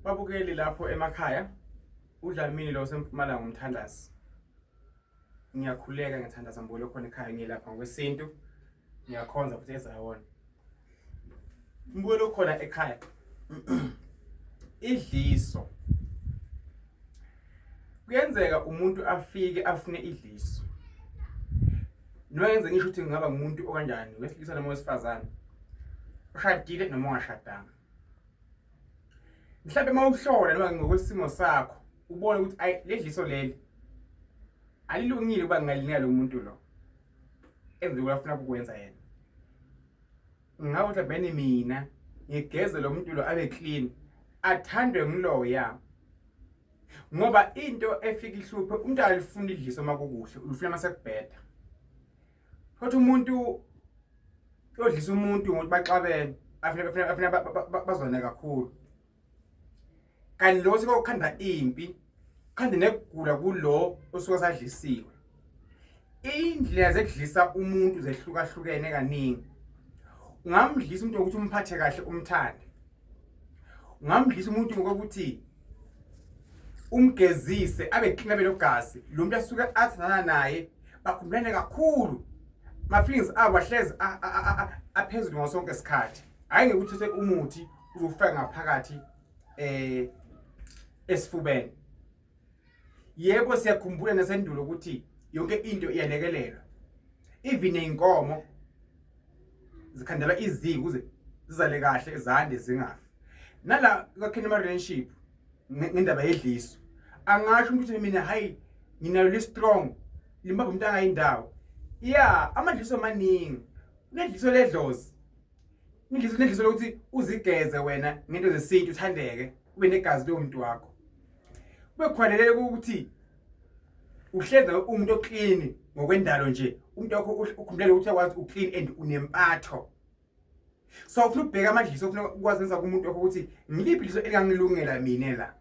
Babukeli lapho emakhaya uDlamini lo sempumalanga umthandazi. Ngiyakhuleka ngithandaza mbolo khona ekhaya ngilapha ngokwesintu. Ngiyakhonza futhi ezayona. Mbolo khona ekhaya. Idliso. Kuyenzeka umuntu afike afune idliso. Noma yenze ngisho ukuthi ngaba ngumuntu okanjani wesilisa noma wesifazane. Ushadile noma ungashadanga. Mhlawumbe mawuhlola noma ngokwesimo sakho ubone ukuthi ayi ledliso leli alilungile kuba ngalinika lo muntu lo enze uyafuna ukwenza yena. Ngabe mhlawumbe mina ngigeze lo muntu lo abe clean athandwe ngiloya. Ngoba into efika ihluphe umuntu alifuna idliso makukuhle ulifuna masekubheda. Kodwa umuntu yodlisa umuntu ngokuthi baxabene afuna bazwana kakhulu. Kanti lo sekukhanda impi khanda nekugula kulo osuke sadlisiwe. Indlela zekudlisa umuntu zehlukahlukene kaningi. Ungamdlisa umuntu ukuthi umphathe kahle umthande. Ungamdlisa umuntu ngokuthi umgezise abe clean abe logazi. Lo muntu asuke athandana naye bakhumbulane kakhulu. My feelings abahlezi aphezulu ngosonke isikhathi. Hayi ngekuthethe umuthi uzofaka ngaphakathi esifubeni. Yebo siyakhumbula nasendulo ukuthi yonke into iyalekelelwa. Even inkomo zikhandela iziko ukuze zizale kahle ezande zingafi. Nala kwakhena ama relationship ngendaba yedliso. Angasho ukuthi mina hayi nginalo le strong limbamba umuntu angayindawo. Yeah, amadliso amaningi. Nedliso ledlozi. Nedliso lokuthi uzigeze wena ngento zesintu uthandeke ube negazi lomuntu wakho. Kube khwanelele ukuthi uhleze umuntu oclean ngokwendalo nje. Umuntu wakho ukhumbulele ukuthi yakwazi uclean and unempatho. So ufuna ubheka amadliso ufuna ukwazenza kumuntu wakho ukuthi ngiliphi idliso elingangilungela mina la.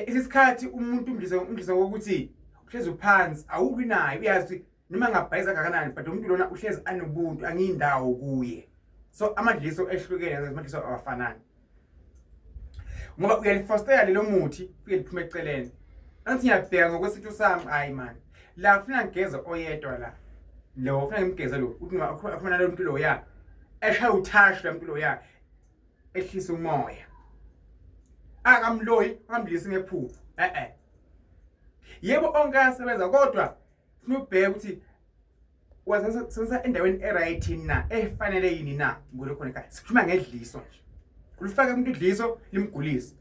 Isikhathi umuntu umdliso ngokuthi uhlezi uphansi awubi nayo uyazi noma ngabhayiza kangakanani but umuntu lona uhlezi anobuntu angiyindawo kuye. So amadliso ehlukene amadliso awafanani. Ngoba uyalifostela lelo muthi ufike liphume eceleni. Angithi ngiyabheka ngokwesintu sami hayi man. La ufuna ngigeze oyedwa la. Lo ufuna ngimgeze lo uthi akhona lo muntu lo ya. Eshaya uthash lo muntu lo ya. Ehlisa umoya. Akamloyi ngamdlisi ngephupho. Yebo ongasebenza kodwa ufuna ubheka ukuthi wazenza endaweni eright na efanele yini na ngolo khona ekhaya. Sikhuluma ngedliso nje. Ulifaka umuntu idliso limgulisa.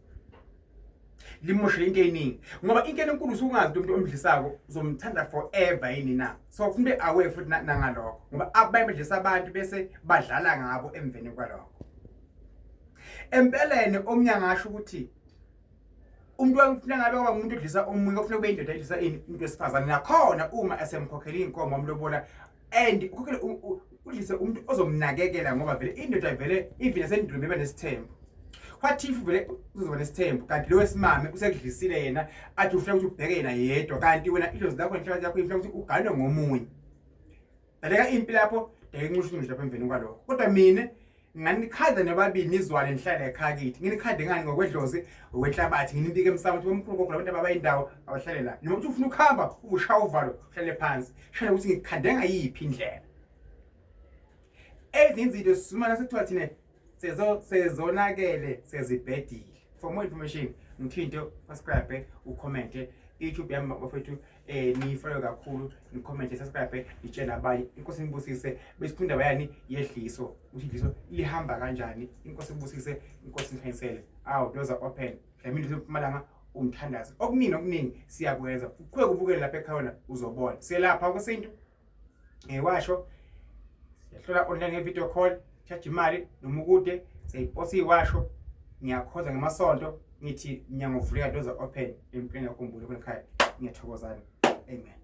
Limoshe into eningi. Ngoba inkene enkulu usungazi umuntu omdlisako uzomthanda forever yini na. So kufunde aware futhi nangalokho. Ngoba abayimdlisa abantu bese badlala ngabo emveni kwalokho. Empeleni omnyanga ngasho ukuthi umuntu wangifuna ngabe ngoba umuntu odlisa omunye kufanele kube indoda edlisa into esifazane nakhona uma esemkhokhela inkomo amlobola and ukhokhela udlise umuntu ozomnakekela ngoba vele indoda vele even esendulo beba nesithembu. What if vele uzoba nesithembu kanti lo wesimame usekudlisile yena athi ufuna ukuthi ubheke yena yedwa kanti wena idlozi lakho nenhlaka yakho ifuna ukuthi uganwe ngomunye. Daleka impilo lapho ngiyenqusha ngisho lapha emveni kwalokho. Kodwa mina nganikhanda nababili nizwane nihlale ekhaya kithi. Nginikhande ngani ngokwedlozi okwenhlabathi nginibike emsamo ukuthi umkhulu labantu abayindawo abahlale la. Noma uthi ufuna ukuhamba ushaya uvalo uhlale phansi. Shana ukuthi ngikhande ngayiphi indlela. Ezinye izinto sisumana sekuthiwa thina sezonakele sezibhedile. For more information ngithinte subscribe ucommente YouTube yami bafethu ni follow kakhulu ni comment subscribe itshela abanye inkosi nibusise besiphunda bayani yedliso ukuthi idliso lihamba kanjani inkosi nibusise inkosi nikhanyisele doors are open Dlamini sempumalanga umthandazi okuningi siyakwenza uqhubeke ubukele lapha ekhaya uzobona selapha kwesintu washo siyahlola online ngevideo call charge imali noma ukude siyiposa iwasho ngiyakhoza ngemasonto ngithi nyango vuleka doors are open empilweni yakho mbulo khona ekhaya ngiyathokozana amen.